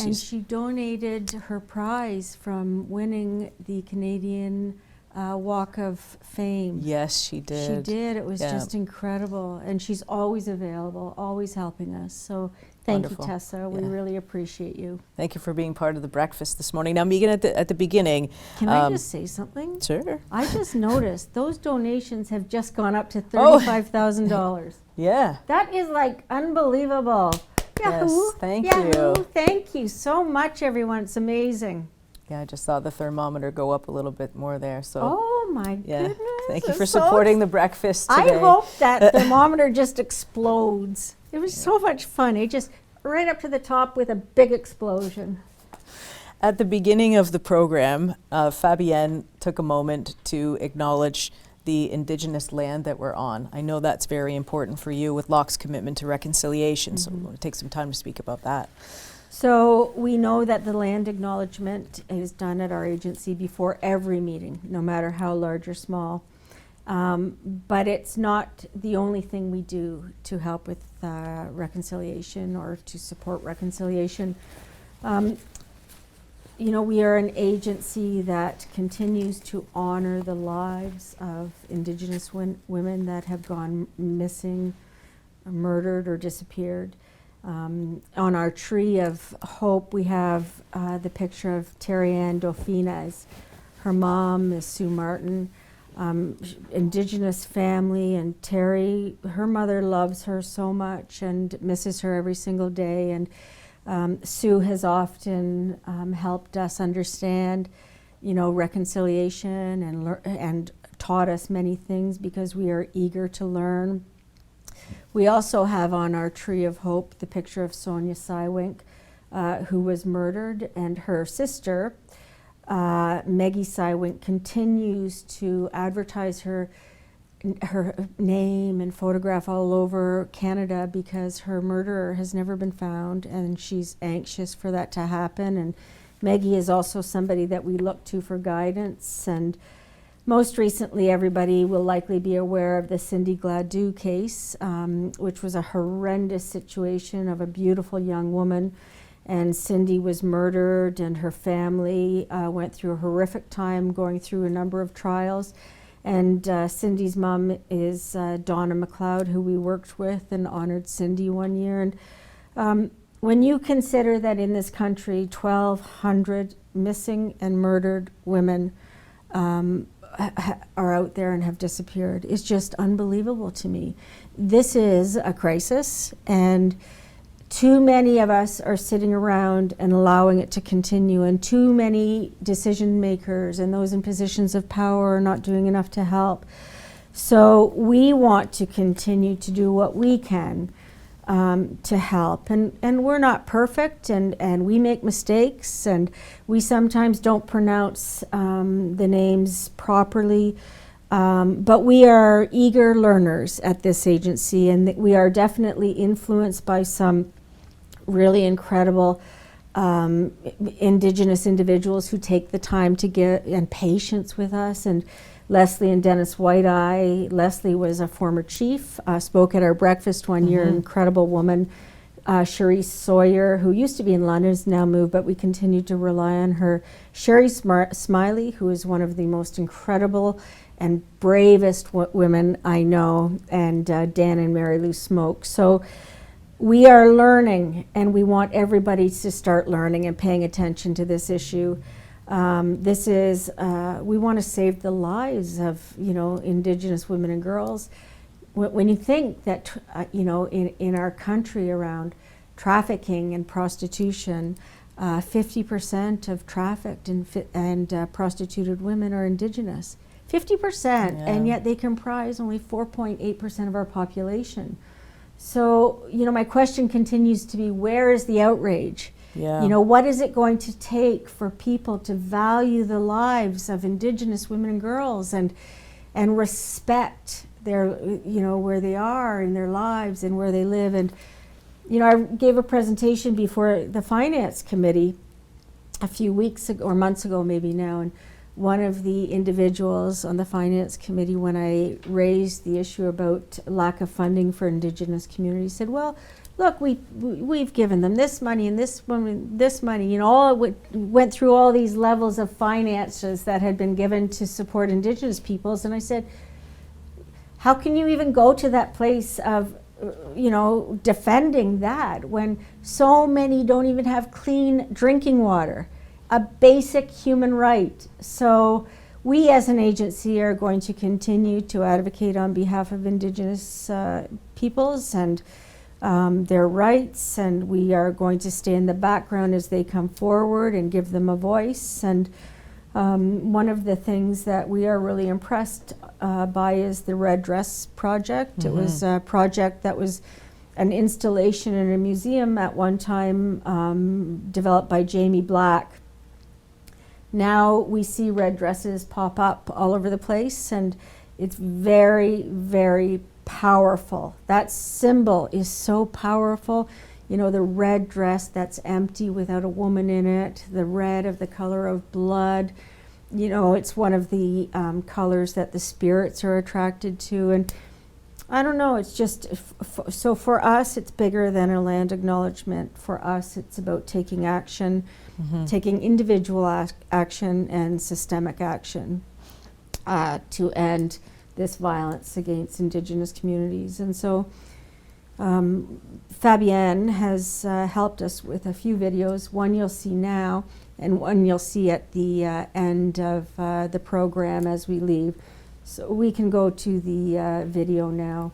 And she donated her prize from winning the Canadian Walk of Fame. Yes, she did. She did. It was Yeah. just incredible. And she's always available, always helping us. So thank Wonderful. you, Tessa. We Yeah. really appreciate you. Thank you for being part of the breakfast this morning. Now, Megan, at the beginning. Can I just say something? Sure. I just noticed those donations have just gone up to Oh. $35,000. Yeah. That is like unbelievable. Yes, Yahoo! thank Yahoo! you. Thank you so much, everyone. It's amazing. Yeah, I just saw the thermometer go up a little bit more there. So, Oh my yeah. goodness. Thank you I'm for so supporting the breakfast I today. hope that thermometer just explodes. It was so much fun. It just right up to the top with a big explosion. At the beginning of the program, Fabienne took a moment to acknowledge the Indigenous land that we're on. I know that's very important for you with Locke's commitment to reconciliation, so we'll take some time to speak about that. So we know that the land acknowledgement is done at our agency before every meeting, no matter how large or small. But it's not the only thing we do to help with reconciliation or to support reconciliation. You know, we are an agency that continues to honor the lives of Indigenous women that have gone missing, murdered, or disappeared. On our tree of hope, we have the picture of Terry Ann Dauphinez. Her mom is Sue Martin, Indigenous family, and Terry, her mother loves her so much and misses her every single day. And Sue has often helped us understand, you know, reconciliation and taught us many things because we are eager to learn. We also have on our Tree of Hope the picture of Sonia Cywink, who was murdered, and her sister, Maggie Cywink, continues to advertise her name and photograph all over Canada because her murderer has never been found, and she's anxious for that to happen. And Maggie is also somebody that we look to for guidance. And most recently, everybody will likely be aware of the Cindy Gladue case, which was a horrendous situation of a beautiful young woman. And Cindy was murdered, and her family went through a horrific time going through a number of trials. And Cindy's mom is Donna McLeod, who we worked with and honored Cindy one year. And when you consider that in this country, 1,200 missing and murdered women are out there and have disappeared, it's just unbelievable to me. This is a crisis, and too many of us are sitting around and allowing it to continue, and too many decision makers and those in positions of power are not doing enough to help. So we want to continue to do what we can to help. And we're not perfect, and we make mistakes, and we sometimes don't pronounce the names properly. But we are eager learners at this agency, and we are definitely influenced by some really incredible Indigenous individuals who take the time to get and patience with us. And Leslie and Dennis White-Eye. Leslie was a former chief, spoke at our breakfast one year, an incredible woman. Cherise Sawyer, who used to be in London, has now moved, but we continue to rely on her. Sherry Smiley, who is one of the most incredible and bravest women I know, and Dan and Mary Lou Smoke. So we are learning, and we want everybody to start learning and paying attention to this issue. We want to save the lives of, Indigenous women and girls. When you think that, in our country around trafficking and prostitution, 50% of trafficked and prostituted women are Indigenous. 50%, and yet they comprise only 4.8% of our population. So, my question continues to be, where is the outrage? What is it going to take for people to value the lives of Indigenous women and girls and respect their, where they are in their lives and where they live? And, I gave a presentation before the Finance Committee a few weeks ago, or months ago maybe now, and one of the individuals on the Finance Committee, when I raised the issue about lack of funding for Indigenous communities, said, well, look, we've given them this money and this money, went through all these levels of finances that had been given to support Indigenous peoples. And I said, how can you even go to that place of, defending that when so many don't even have clean drinking water, a basic human right? So we as an agency are going to continue to advocate on behalf of Indigenous peoples and their rights, and we are going to stay in the background as they come forward and give them a voice. And one of the things that we are really impressed by is the Red Dress Project. It was a project that was an installation in a museum at one time, developed by Jamie Black. Now we see red dresses pop up all over the place, and it's very, very powerful. That symbol is so powerful. The red dress that's empty without a woman in it, the red of the color of blood. It's one of the colors that the spirits are attracted to. And I don't know, it's just, so for us, it's bigger than a land acknowledgement. For us, it's about taking action, taking individual action and systemic action to end this violence against Indigenous communities. And so Fabienne has helped us with a few videos. One you'll see now and one you'll see at the end of the program as we leave. So we can go to the video now.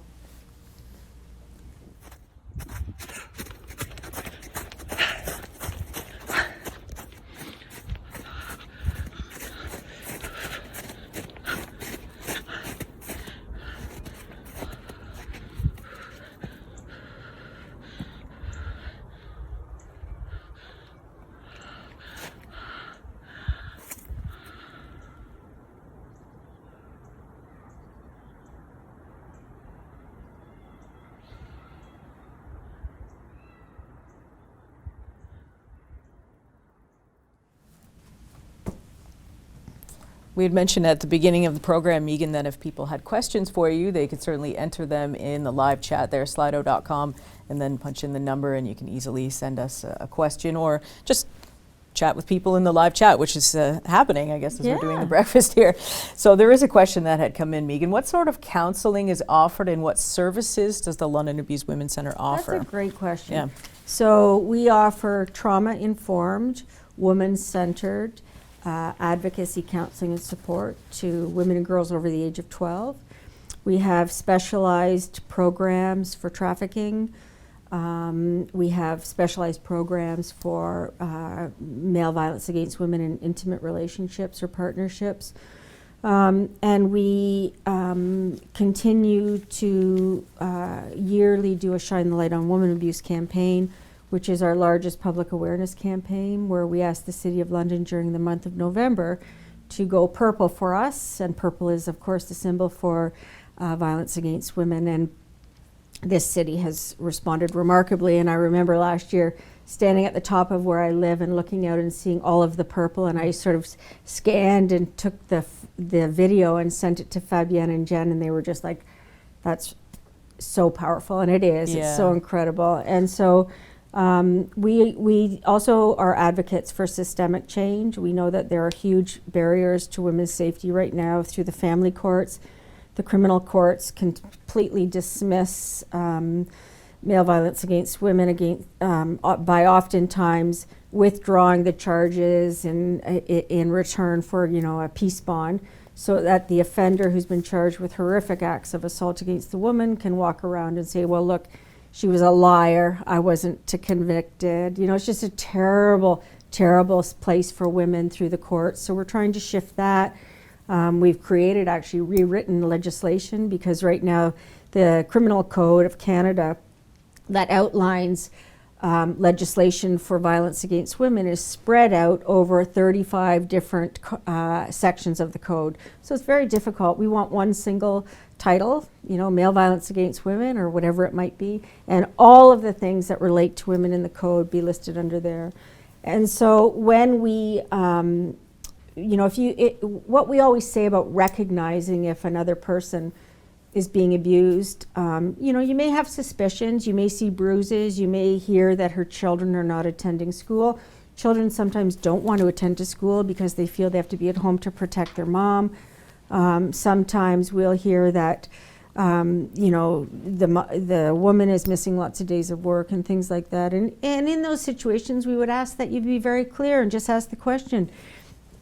We had mentioned at the beginning of the program, Megan, that if people had questions for you, they could certainly enter them in the live chat there, slido.com, and then punch in the number and you can easily send us a question or just chat with people in the live chat, which is happening, I guess, as we're doing the breakfast here. So there is a question that had come in, Megan. What sort of counseling is offered and what services does the London Abused Women's Centre offer? That's a great question. Yeah. So we offer trauma-informed, women-centered advocacy, counseling, and support to women and girls over the age of 12. We have specialized programs for trafficking. We have specialized programs for male violence against women in intimate relationships or partnerships. And we continue to yearly do a Shine the Light on Women Abuse campaign, which is our largest public awareness campaign, where we ask the City of London during the month of November to go purple for us. And purple is, of course, the symbol for violence against women. And this city has responded remarkably. And I remember last year standing at the top of where I live and looking out and seeing all of the purple. And I sort of scanned and took the video and sent it to Fabienne and Jen. And they were just like, that's so powerful. And it is. Yeah. It's so incredible. And so we also are advocates for systemic change. We know that there are huge barriers to women's safety right now through the family courts. The criminal courts completely dismiss male violence against women by oftentimes withdrawing the charges in return for, a peace bond, so that the offender who's been charged with horrific acts of assault against the woman can walk around and say, well, look, she was a liar, I wasn't convicted. It's just a terrible, terrible place for women through the courts. So we're trying to shift that. We've actually rewritten legislation, because right now the Criminal Code of Canada that outlines legislation for violence against women is spread out over 35 different sections of the code. So it's very difficult. We want one single title, male violence against women or whatever it might be, and all of the things that relate to women in the code be listed under there. And so when we, what we always say about recognizing if another person is being abused, you may have suspicions, you may see bruises, you may hear that her children are not attending school. Children sometimes don't want to attend to school because they feel they have to be at home to protect their mom. Sometimes we'll hear that, the woman is missing lots of days of work and things like that. And in those situations, we would ask that you be very clear and just ask the question,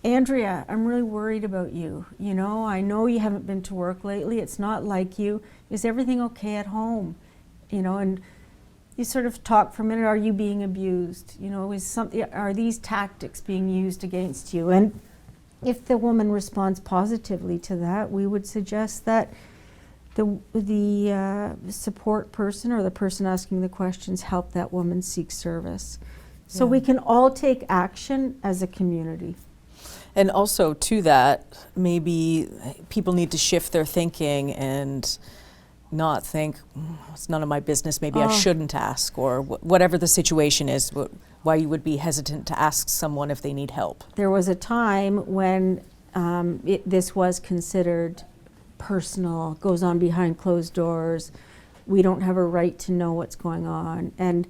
Andrea, I'm really worried about you. I know you haven't been to work lately. It's not like you. Is everything okay at home? And you sort of talk for a minute. Are you being abused? Are these tactics being used against you? And if the woman responds positively to that, we would suggest that the support person or the person asking the questions help that woman seek service. So we can all take action as a community. And also to that, maybe people need to shift their thinking and not think, it's none of my business, maybe I shouldn't ask, or whatever the situation is, why you would be hesitant to ask someone if they need help. There was a time when this was considered personal, goes on behind closed doors. We don't have a right to know what's going on. And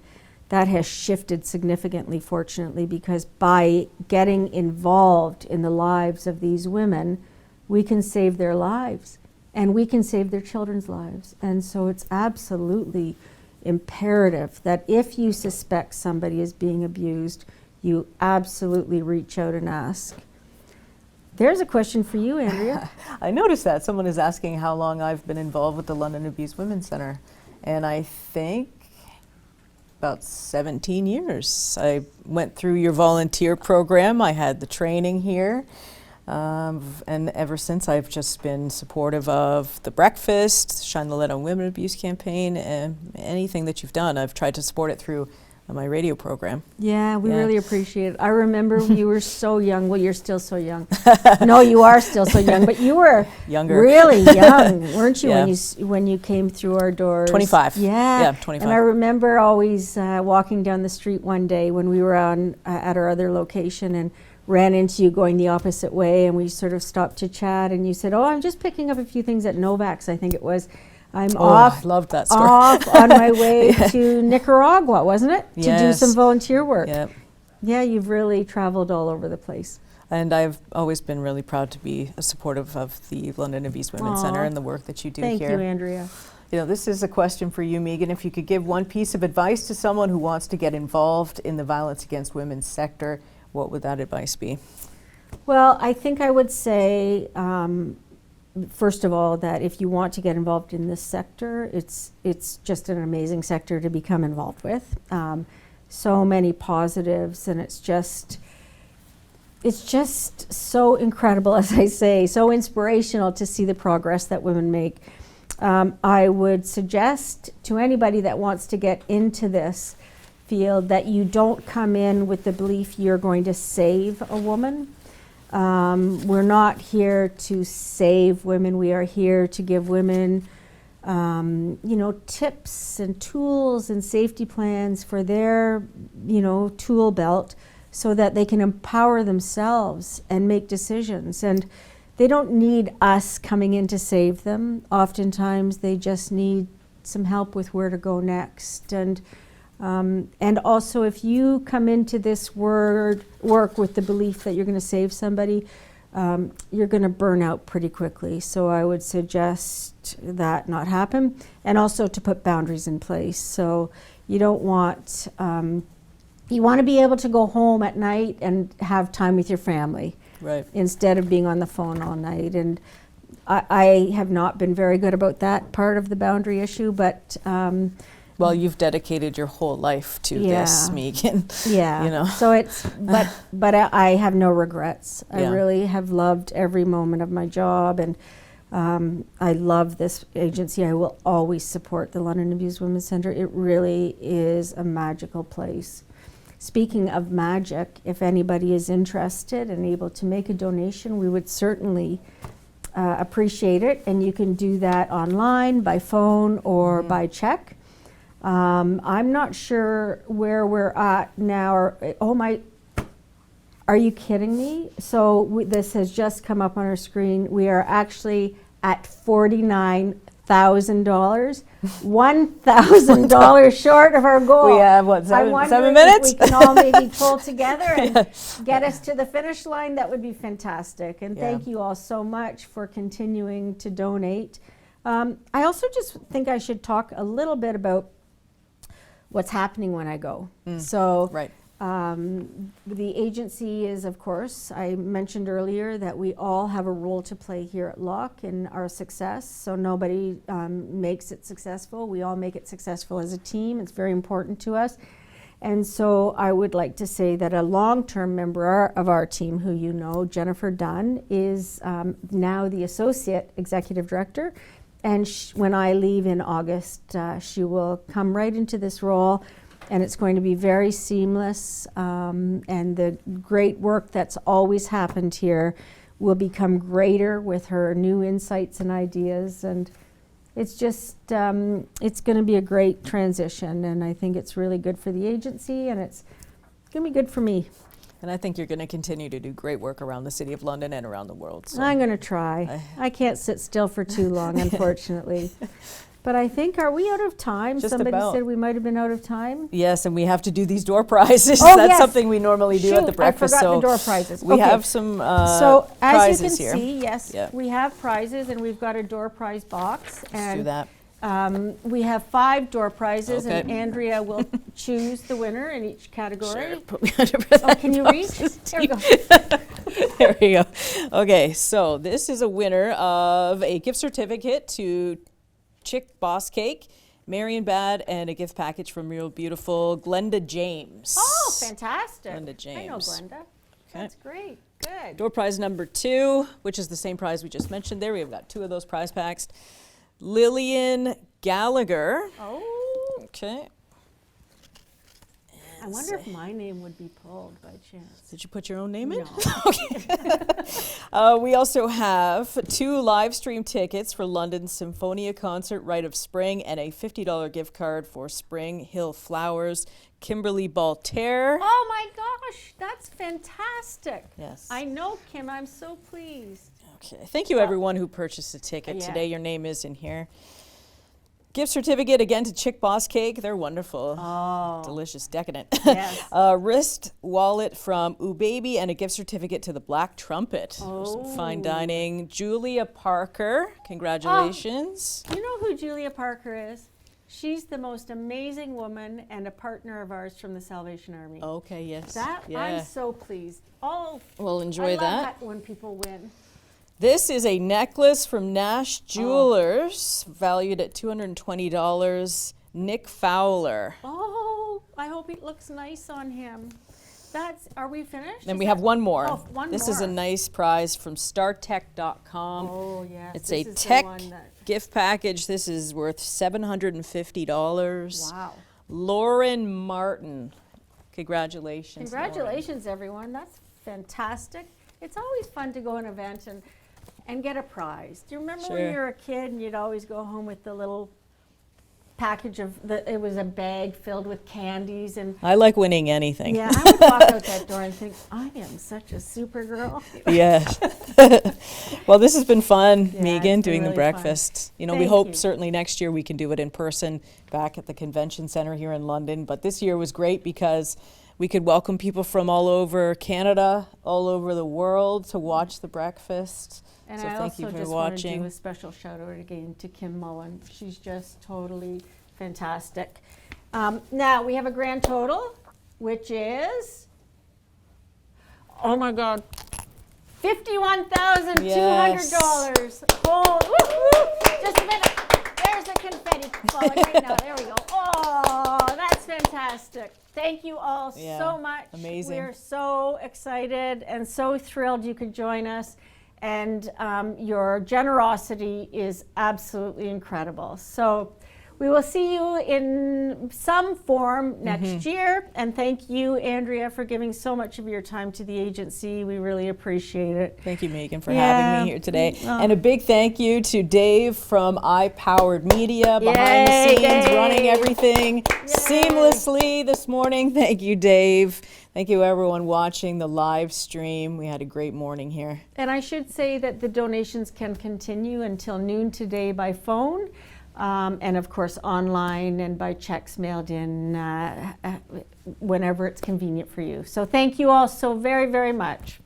that has shifted significantly, fortunately, because by getting involved in the lives of these women, we can save their lives and we can save their children's lives. And so it's absolutely imperative that if you suspect somebody is being abused, you absolutely reach out and ask. There's a question for you, Andrea. I noticed that someone is asking how long I've been involved with the London Abused Women's Centre, and I think about 17 years. I went through your volunteer program. I had the training here, and ever since I've just been supportive of the breakfast, Shine the Light on Women Abuse campaign, and anything that you've done. I've tried to support it through my radio program. Yeah, we Yeah. really appreciate it. I remember you were so young. Well, you're still so young. No, you are still so young, but you were Younger. really young, weren't you, Yeah. when you came through our doors? 25. Yeah. Yeah, 25. And I remember always walking down the street one day when we were at our other location and ran into you going the opposite way, and we sort of stopped to chat, and you said, "Oh, I'm just picking up a few things at Novak's," I think it was. I'm I loved that story. off on my way to Nicaragua, wasn't it? To do Yes. some volunteer work. Yep. Yeah, you've really traveled all over the place. And I've always been really proud to be supportive of the London Abused Women's Aw. Centre and the work that you do Thank here. you, Andrea. You know, this is a question for you, Megan. If you could give one piece of advice to someone who wants to get involved in the violence against women sector, what would that advice be? Well, I think I would say, first of all, that if you want to get involved in this sector, it's just an amazing sector to become involved with. So many positives, and it's just so incredible, as I say, so inspirational to see the progress that women make. I would suggest to anybody that wants to get into this field that you don't come in with the belief you're going to save a woman. We're not here to save women. We are here to give women, tips and tools and safety plans for their, tool belt so that they can empower themselves and make decisions. And they don't need us coming in to save them. Oftentimes they just need some help with where to go next. And also, if you come into this work with the belief that you're going to save somebody, you're going to burn out pretty quickly. So I would suggest that not happen, and also to put boundaries in place. So you don't want, you want to be able to go home at night and have time with your family, Right. instead of being on the phone all night. And I have not been very good about that part of the boundary issue, but Well, you've dedicated your whole life to this, Yeah. Megan. yeah. So it's, but I have no regrets. I Yeah. really have loved every moment of my job, and I love this agency. I will always support the London Abused Women's Centre. It really is a magical place. Speaking of magic, if anybody is interested and able to make a donation, we would certainly appreciate it. And you can do that online, by phone, or by check. I'm not sure where we're at now. Are you kidding me? So this has just come up on our screen. We are actually at $49,000, $1,000 short of our goal. We have, what, I'm seven wondering minutes? If we can all maybe pull together and get us to the finish line. That would be fantastic. And Yeah. thank you all so much for continuing to donate. I also just think I should talk a little bit about what's happening when I go. So Right. the agency is, of course, I mentioned earlier that we all have a role to play here at Locke in our success. So nobody makes it successful. We all make it successful as a team. It's very important to us. And so I would like to say that a long-term member of our team, who you know, Jennifer Dunn, is now the Associate Executive Director. And when I leave in August, she will come right into this role, and it's going to be very seamless. And the great work that's always happened here will become greater with her new insights and ideas. And it's just, it's going to be a great transition. And I think it's really good for the agency, and it's going to be good for me. And I think you're going to continue to do great work around the City of London and around the world. So. I'm going to try. I can't sit still for too long, unfortunately. But I think, are we out of time? Just Somebody about. said we might have been out of time. Yes, and we have to do these door prizes. Oh, That's yes. something we normally do at the Shoot, breakfast. I forgot so the door prizes. we Okay. have some So as prizes you can here. see, yes, Yeah. we have prizes, and we've got a door prize box. Let's do that. We have 5 door prizes, and Okay. Andrea will choose the winner in each category. Sure, put me under breath. Oh, can you reach? There we go. There we go. Okay, so this is a winner of a gift certificate to Chick Boss Cake, Marion Bad, and a gift package from Real Beautiful Glenda James. Oh, fantastic. Glenda I know James. Glenda. That's great. Good. Door prize number 2, which is the same prize we just mentioned there. We've got 2 of those prize packs. Lillian Gallagher. Oh, Okay. I wonder if my name would be pulled by chance. Did you put your own name in? No. We also have 2 live stream tickets for London Symphonia concert, Rite of Spring, and a $50 gift card for Spring Hill Flowers. Kimberly Balter. Oh my gosh, that's fantastic. Yes. I know, Kim. I'm so pleased. Okay. Thank you, everyone who purchased a ticket Yeah. today. Your name is in here. Gift certificate again to Chick Boss Cake. They're wonderful. Oh, Delicious, decadent. yes. Wrist wallet from Ooh Baby and a gift certificate to the Black Trumpet for some fine Oh. dining. Julia Parker, congratulations. You know who Julia Parker is? She's the most amazing woman and a partner of ours from the Salvation Army. Okay, yes. That yeah. I'm so pleased. Oh, Well, I enjoy love that. when people win. This is a necklace from Nash Jewelers, valued at $220. Nick Fowler. Oh, I hope it looks nice on him. Are we finished? Then Is we that- have one more. Oh, one This is a more. nice prize from StarTech.com. Oh, yes. It's this a is the tech one that- gift package. This is worth $750. Wow. Lauren Martin. Congratulations. Lauren. Congratulations, everyone. That's fantastic. It's always fun to go to an event and get a prize. Do you remember when Sure. you were a kid and you'd always go home with the little package it was a bag filled with candies and I like winning anything. yeah, I would walk out that door and think, I am such a super girl. Yes. Well, this has been fun, Yeah, Megan, it's been doing the really fun. breakfast. You know, we Thank hope you. certainly next year we can do it in person back at the convention center here in London. But this year was great because we could welcome people from all over Canada, all over the world to watch the breakfast. And So I thank also you for just want to watching. do a special shout out again to Kim Mullen. She's just totally fantastic. Now we have a grand total, which is, oh my God, $51,200. Oh, woo, woo. Just a minute. There's the confetti falling right now. There we go. Oh, that's fantastic. Thank you all Yeah, so much. amazing. We're so excited and so thrilled you could join us. And your generosity is absolutely incredible. So we will see you in some form next year. And thank you, Andrea, for giving so much of your time to the agency. We really appreciate it. Thank you, Megan, for Yeah. having me here today. Oh. And a big thank you to Dave from iPowered Media, behind the Yay, scenes, Dave. running everything seamlessly this morning. Thank you, Dave. Thank you, everyone watching the live stream. We had a great morning here. And I should say that the donations can continue until noon today by phone. And of course, online and by checks mailed in whenever it's convenient for you. So thank you all so very, very much.